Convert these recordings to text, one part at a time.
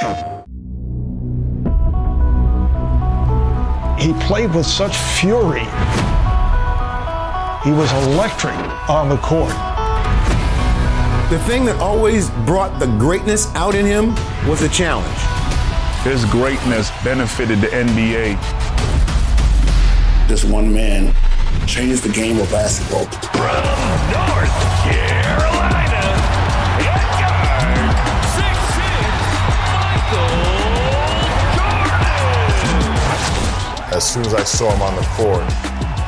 He played with such fury. He was electric on the court. The thing that always brought the greatness out in him was a challenge. His greatness benefited the NBA. This one man changed the game of basketball. From North Carolina, head guard, 6'6", Michael Jordan. As soon as I saw him on the court,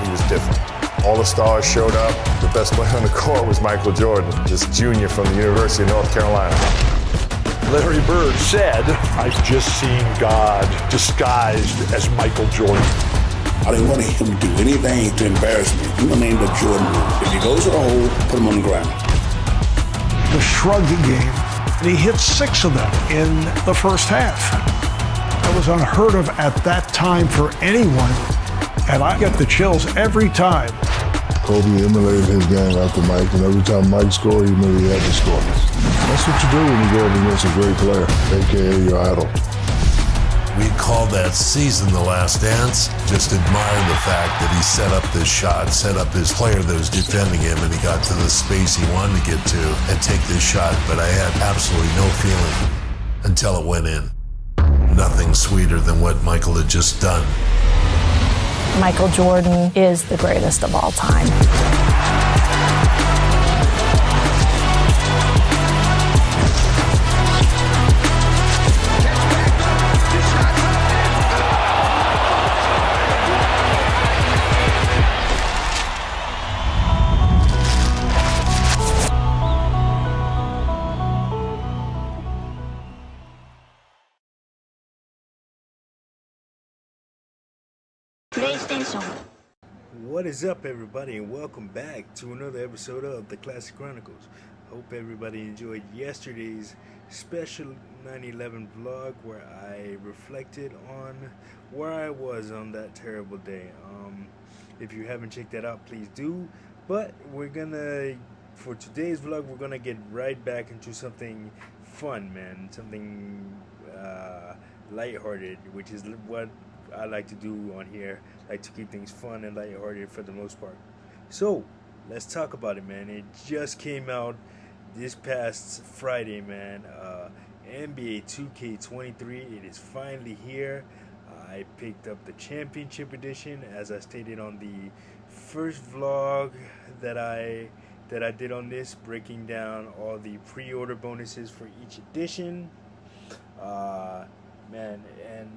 he was different. All the stars showed up. The best player on the court was Michael Jordan, this junior from the University of North Carolina. Larry Bird said, "I've just seen God disguised as Michael Jordan." I didn't want him to do anything to embarrass me. I'm gonna name the Jordan rule. If he goes to the hole, put him on the ground. The shrug game, and he hit 6 of them in the first half. That was unheard of at that time for anyone, and I get the chills every time. Kobe emulated his game after Mike, and every time Mike scored, he knew he had to score. That's what you do when you go up against a great player, a.k.a. your idol. We called that season The Last Dance. Just admired the fact that he set up this shot, set up his player that was defending him, and he got to the space he wanted to get to and take this shot. But I had absolutely no feeling until it went in. Nothing sweeter than what Michael had just done. Michael Jordan is the greatest of all time. What is up, everybody, and welcome back to another episode of the Classic Chronicles. Hope everybody enjoyed yesterday's special 9/11 vlog where I reflected on where I was on that terrible day. If you haven't checked that out, please do. But for today's vlog, we're gonna get right back into something fun, man. Something lighthearted, which is what I like to do on here. I like to keep things fun and lighthearted for the most part. So let's talk about it, man. It just came out this past Friday, man. NBA 2K23. It is finally here. I picked up the championship edition, as I stated on the first vlog that I did on this, breaking down all the pre-order bonuses for each edition. Man, and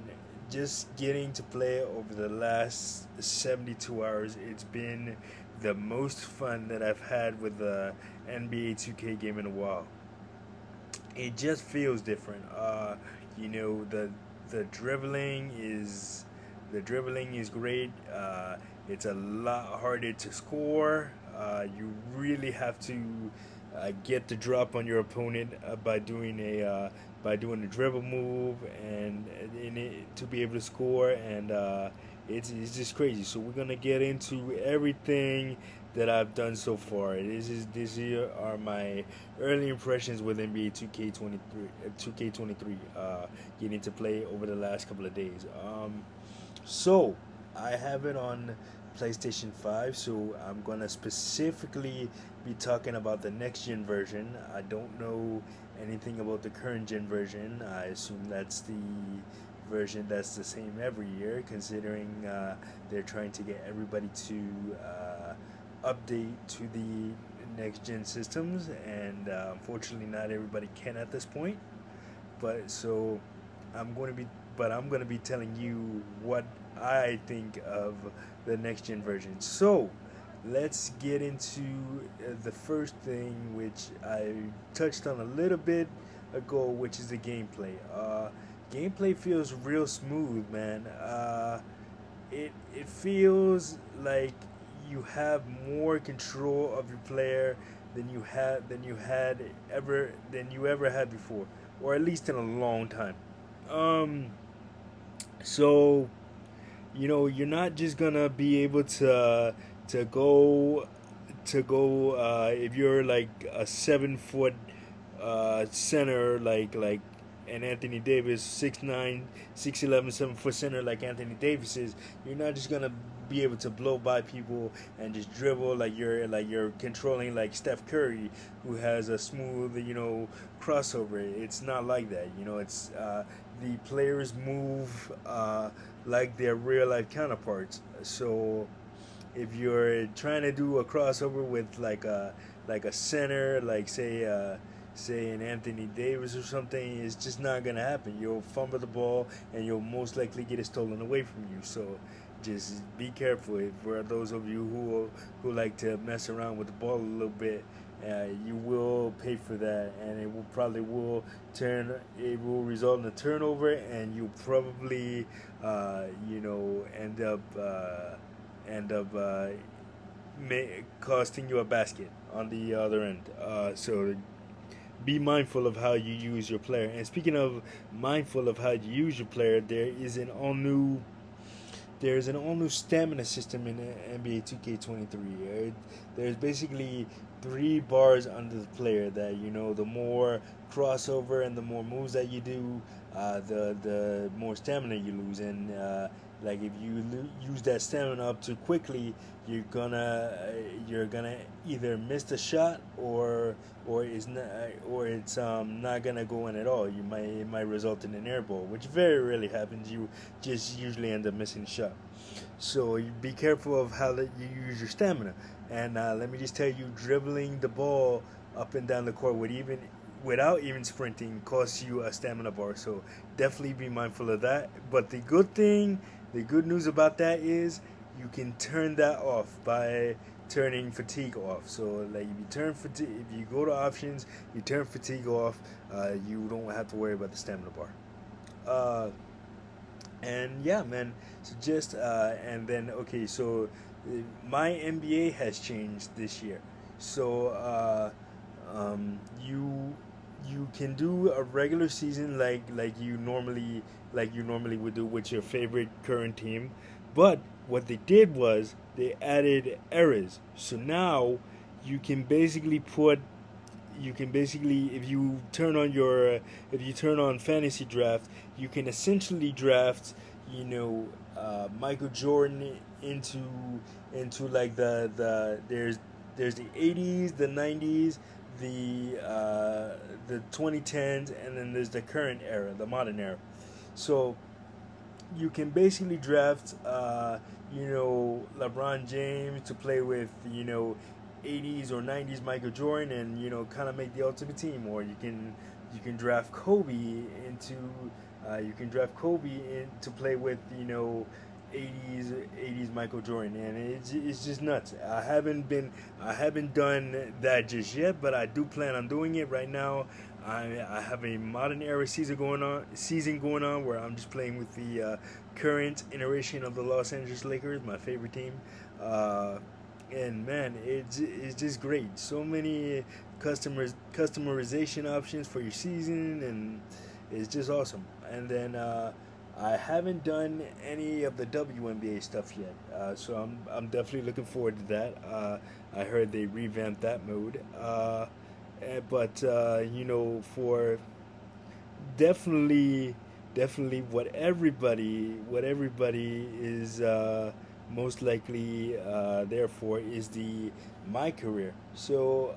just getting to play over the last 72 hours, it's been the most fun that I've had with the NBA 2K game in a while. It just feels different. The dribbling is great. It's a lot harder to score. You really have to get the drop on your opponent by doing a dribble move and to be able to score, and it's just crazy. So we're gonna get into everything that I've done so far. These are my early impressions with NBA 2K23 getting to play over the last couple of days. So I have it on PlayStation 5, so I'm gonna specifically be talking about the next gen version. I don't know anything about the current gen version. I assume that's the version that's the same every year, considering they're trying to get everybody to update to the next gen systems, and unfortunately not everybody can at this point. But I'm going to be telling you what I think of the next gen version. So let's get into the first thing, which I touched on a little bit ago, which is the gameplay. Gameplay feels real smooth, man. It feels like you have more control of your player than you ever had before, or at least in a long time. So you're not just gonna be able to go if you're like a 7-foot center, like and Anthony Davis, 6'9", 6'11", 7-foot center like Anthony Davis is, you're not just gonna be able to blow by people and just dribble like you're controlling like Steph Curry, who has a smooth, crossover. It's not like that. It's the players move like their real life counterparts. So if you're trying to do a crossover with like a center, like say an Anthony Davis or something, it's just not gonna happen. You'll fumble the ball and you'll most likely get it stolen away from you. So just be careful. For those of you who like to mess around with the ball a little bit, you will pay for that, and it will result in a turnover, and you'll probably end up costing you a basket on the other end. So be mindful of how you use your player. And speaking of mindful of how you use your player, there's an all new stamina system in NBA 2K23. There's basically 3 bars under the player that, the more crossover and the more moves that you do, the more stamina you lose. And like if you use that stamina up too quickly, you're gonna either miss the shot or it's not gonna go in at all. It might result in an air ball, which very rarely happens. You just usually end up missing the shot. So you be careful of how you use your stamina. And let me just tell you, dribbling the ball up and down the court without even sprinting costs you a stamina bar. So definitely be mindful of that. But the good news about that is you can turn that off by turning fatigue off. So like if you go to options, you turn fatigue off, you don't have to worry about the stamina bar. And yeah, man. So just and then okay, so my NBA has changed this year. So you can do a regular season like you normally would do with your favorite current team, but what they did was they added eras. So now you can basically if you turn on fantasy draft, you can essentially draft Michael Jordan into like there's the 80s, the 90s, the 2010s, and then there's the current era, the modern era. So you can basically draft LeBron James to play with 80s or 90s Michael Jordan, and kind of make the ultimate team. Or you can draft Kobe to play with 80s Michael Jordan, and it's just nuts. I haven't done that just yet, but I do plan on doing it right now. I have a modern era season going on where I'm just playing with the current iteration of the Los Angeles Lakers, my favorite team. And man, it's just great. So many customization options for your season, and it's just awesome. And then I haven't done any of the WNBA stuff yet, so I'm definitely looking forward to that. I heard they revamped that mode, but for definitely what everybody is most likely there for is my career. So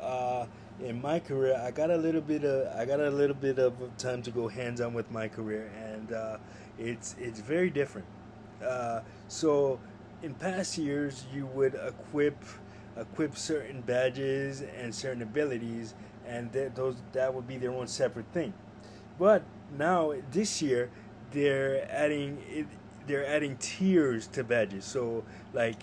in my career, I got a little bit of time to go hands on with my career, and it's very different. So in past years, you would equip certain badges and certain abilities, and that would be their own separate thing. But now this year, they're adding tiers to badges. So like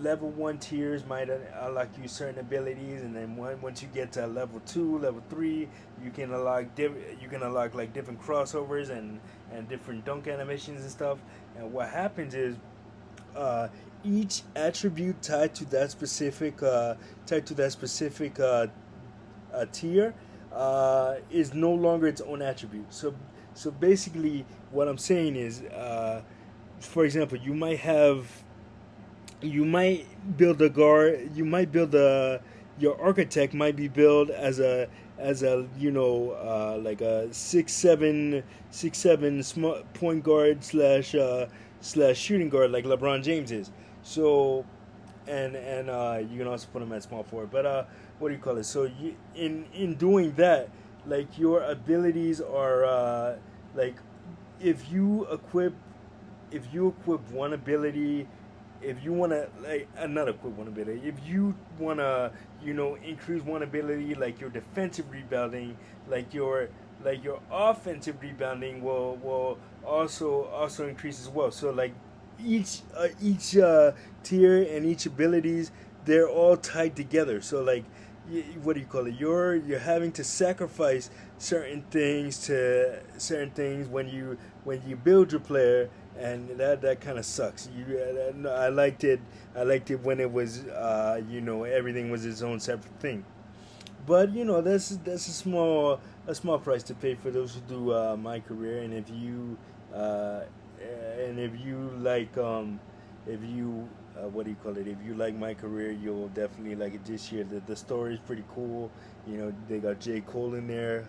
level 1 tiers might unlock you certain abilities, and then once you get to level 2, level 3, you can unlock like different crossovers and different dunk animations and stuff. And what happens is each attribute tied to that specific tier is no longer its own attribute. So basically, what I'm saying is, for example, you might build your architect might be built as as a like a 6'7" small point guard slash shooting guard like LeBron James is. So and you can also put him at small forward. But what do you call it? So in doing that, like your abilities are like if you equip one ability, if you want to not equip one ability, if you want to increase one ability, like your defensive rebounding, like your offensive rebounding will also increase as well. So like each tier and each abilities, they're all tied together. So like what do you call it? You're having to sacrifice certain things when you build your player, and that kind of sucks. I liked it when it was everything was its own separate thing. But that's a small price to pay for those who do my career. And if you like what do you call it? If you like my career, you'll definitely like it this year. The story is pretty cool. They got J. Cole in there.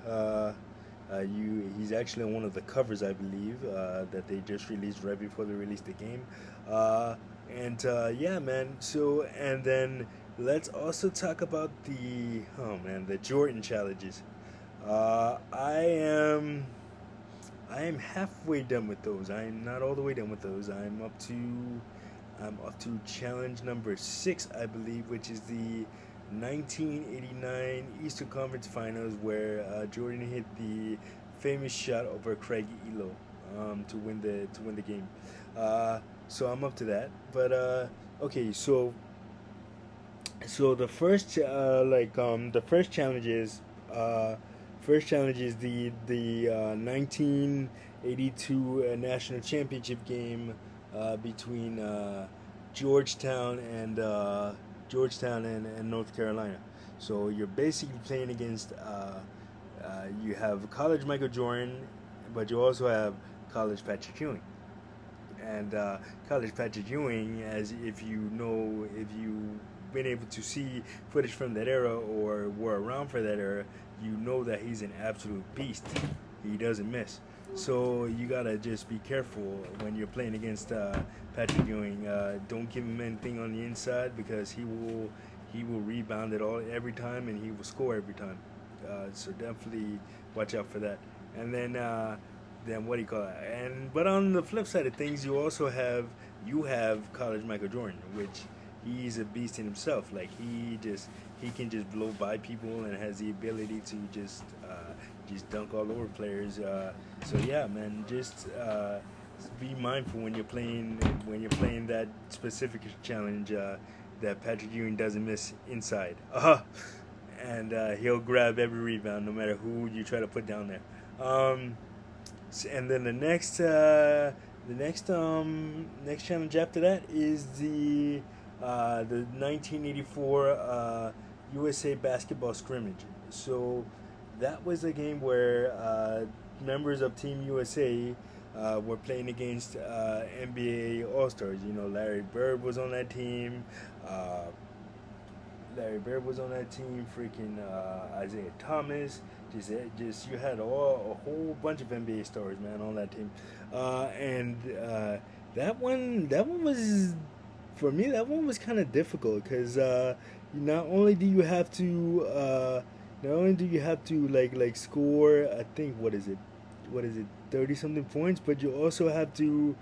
He's actually on one of the covers, I believe, that they just released right before they released the game. Yeah, man. So, and then let's also talk about the Jordan challenges. I am halfway done with those. I am not all the way done with those. I'm up to challenge number 6, I believe, which is the 1989 Eastern Conference Finals, where Jordan hit the famous shot over Craig Elo to win the game. So I'm up to that. But okay, so the first challenge is the 1982 national championship game between Georgetown and North Carolina. So you're basically playing against you have college Michael Jordan, but you also have college Patrick Ewing. And college Patrick Ewing, as if you've been able to see footage from that era or were around for that era, you know that he's an absolute beast. He doesn't miss. So you gotta just be careful when you're playing against Patrick Ewing. Don't give him anything on the inside, because he will rebound it every time, and he will score every time. So definitely watch out for that. And then what do you call it? But on the flip side of things, you have college Michael Jordan, which he's a beast in himself. Like he can just blow by people and has the ability to just dunk all over players. So yeah, man, just be mindful when you're playing that specific challenge that Patrick Ewing doesn't miss inside. And he'll grab every rebound no matter who you try to put down there. And then the next challenge after that is the 1984 USA basketball scrimmage. So that was a game where members of Team USA were playing against NBA All-Stars. Larry Bird was on that team. Freaking Isaiah Thomas. Just you had a whole bunch of NBA stars, man, on that team. That one was, for me, that one was kind of difficult, because not only do you have to like score, I think, what is it 30 something points, but you also have to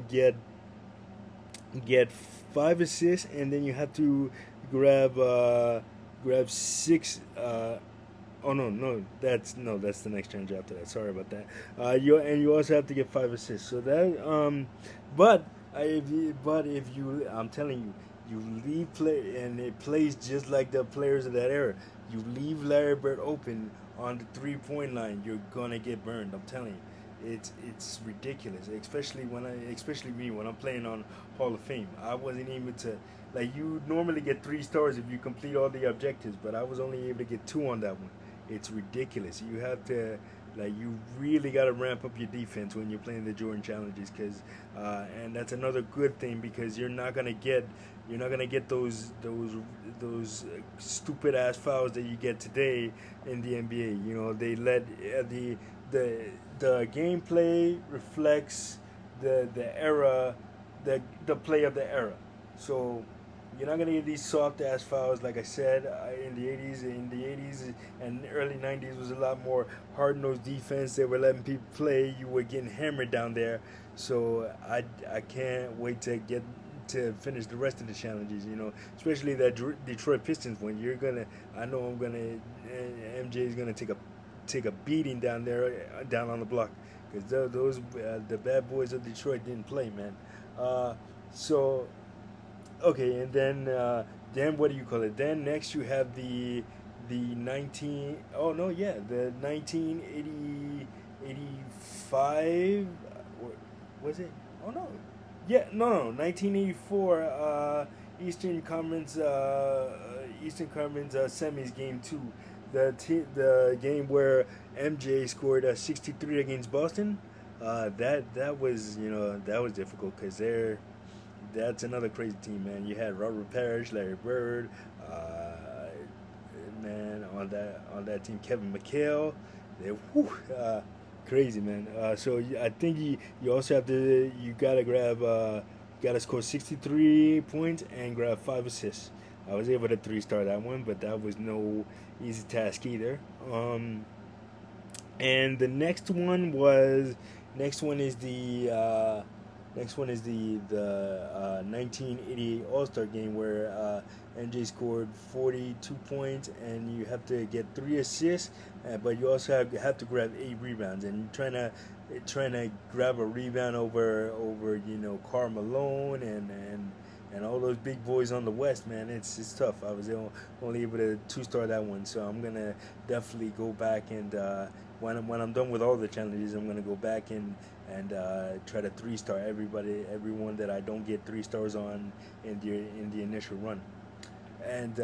get 5 assists, and then you have to grab 6 that's the next challenge after that. Sorry about that. You also have to get 5 assists. So that but if you, I'm telling you leave play, and it plays just like the players of that era. You leave Larry Bird open on the 3-point line, you're gonna get burned. I'm telling you. It's ridiculous, especially me when I'm playing on Hall of Fame. I wasn't able to, like, you normally get 3 stars if you complete all the objectives, but I was only able to get 2 on that one. It's ridiculous. You have to Like you really got to ramp up your defense when you're playing the Jordan challenges, because and that's another good thing, because you're not gonna get those stupid ass fouls that you get today in the NBA. You know, they let the gameplay reflects the era, the play of the era. So you're not gonna get these soft ass fouls, like I said. In the 80s and early 90s was a lot more hard nosed defense. They were letting people play. You were getting hammered down there. So I can't wait to finish the rest of the challenges. You know, especially that Detroit Pistons one. MJ is gonna take a beating down there, down on the block, because the bad boys of Detroit didn't play, man. So. Okay, and then what do you call it? Then next you have the 1985. Was it? Oh no, yeah, no, 1984 Eastern Conference semis game 2, the game where MJ scored 63 against Boston. That was difficult, because that's another crazy team, man. You had Robert Parrish, Larry Bird, man, on that team, Kevin McHale. Crazy, man. So I think you also have to, you gotta score 63 points and grab 5 assists. I was able to 3-star that one, but that was no easy task either. And the next one is the 1988 All-Star game, where MJ scored 42 points and you have to get 3 assists, but you also have to grab 8 rebounds, and trying to grab a rebound over Karl Malone and all those big boys on the West, man. It's tough. I was only able to 2-star that one, so I'm gonna definitely go back and when I'm done with all the challenges, I'm gonna go back and try to 3-star everyone that I don't get 3 stars on in the initial run. And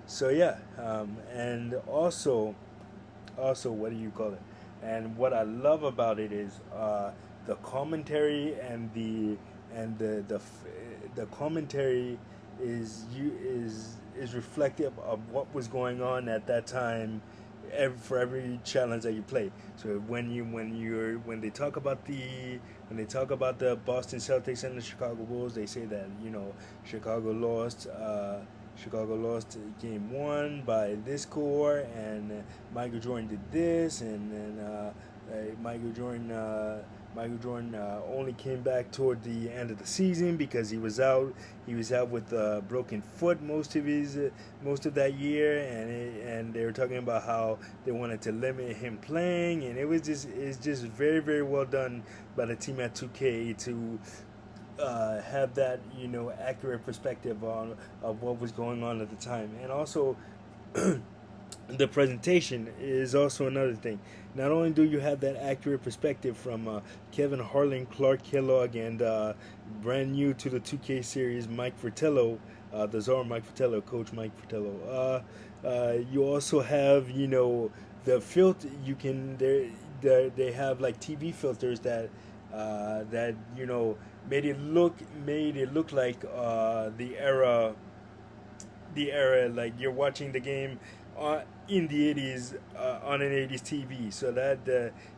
so yeah, and also what do you call it? And what I love about it is the commentary, and the commentary is reflective of what was going on at that time, for every challenge that you play. So when they talk about the Boston Celtics and the Chicago Bulls, they say that Chicago lost game 1 by this score, and Michael Jordan did this, and then Michael Jordan only came back toward the end of the season because he was out with a broken foot most of that year, and they were talking about how they wanted to limit him playing, and it's just very, very well done by the team at 2K to have that accurate perspective of what was going on at the time. And also the presentation is also another thing. Not only do you have that accurate perspective from Kevin Harlan, Clark Kellogg, and brand new to the 2K series, Mike Fratello, the czar Mike Fratello, Coach Mike Fratello. You also have the filter. They have like TV filters that made it look like the era, like you're watching the game in the 80s on an 80s TV. So that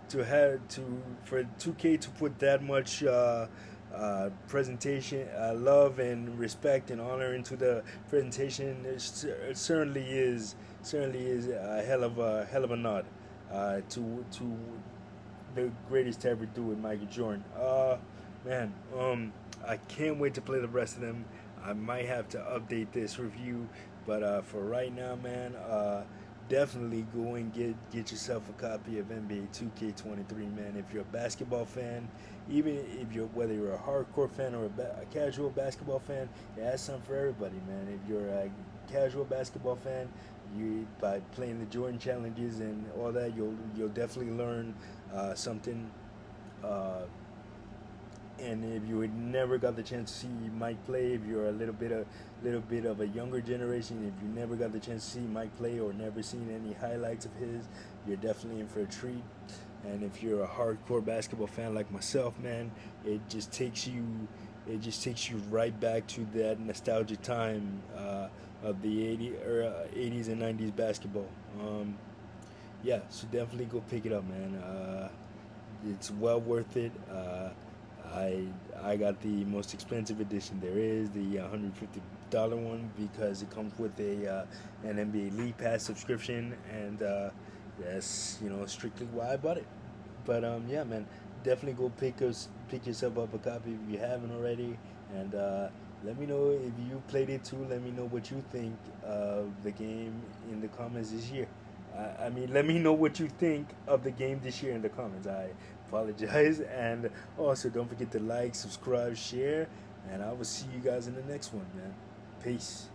for 2K to put that much presentation, love and respect and honor into the presentation, it certainly is a hell of a nod to the greatest to ever do it, Michael Jordan. Man, I can't wait to play the rest of them. I might have to update this review, but for right now, man, definitely go and get yourself a copy of NBA 2K23, man. If you're a basketball fan, even whether you're a hardcore fan or a casual basketball fan, it has something for everybody, man. If you're a casual basketball fan, by playing the Jordan challenges and all that, you'll definitely learn something And if you had never got the chance to see Mike play, if you're a little bit of a younger generation, if you never got the chance to see Mike play or never seen any highlights of his, you're definitely in for a treat. And if you're a hardcore basketball fan like myself, man, it just takes you right back to that nostalgic time of the 80s and 90s basketball. Yeah, so definitely go pick it up, man. It's well worth it. I got the most expensive edition there is, the $150 one, because it comes with an NBA League Pass subscription, and that's strictly why I bought it. But yeah, man, definitely go pick yourself up a copy if you haven't already, and let me know if you played it too. Let me know what you think of the game in the comments this year. I mean, let me know what you think of the game this year in the comments. I apologize. And also, don't forget to like, subscribe, share, and I will see you guys in the next one, man. Peace.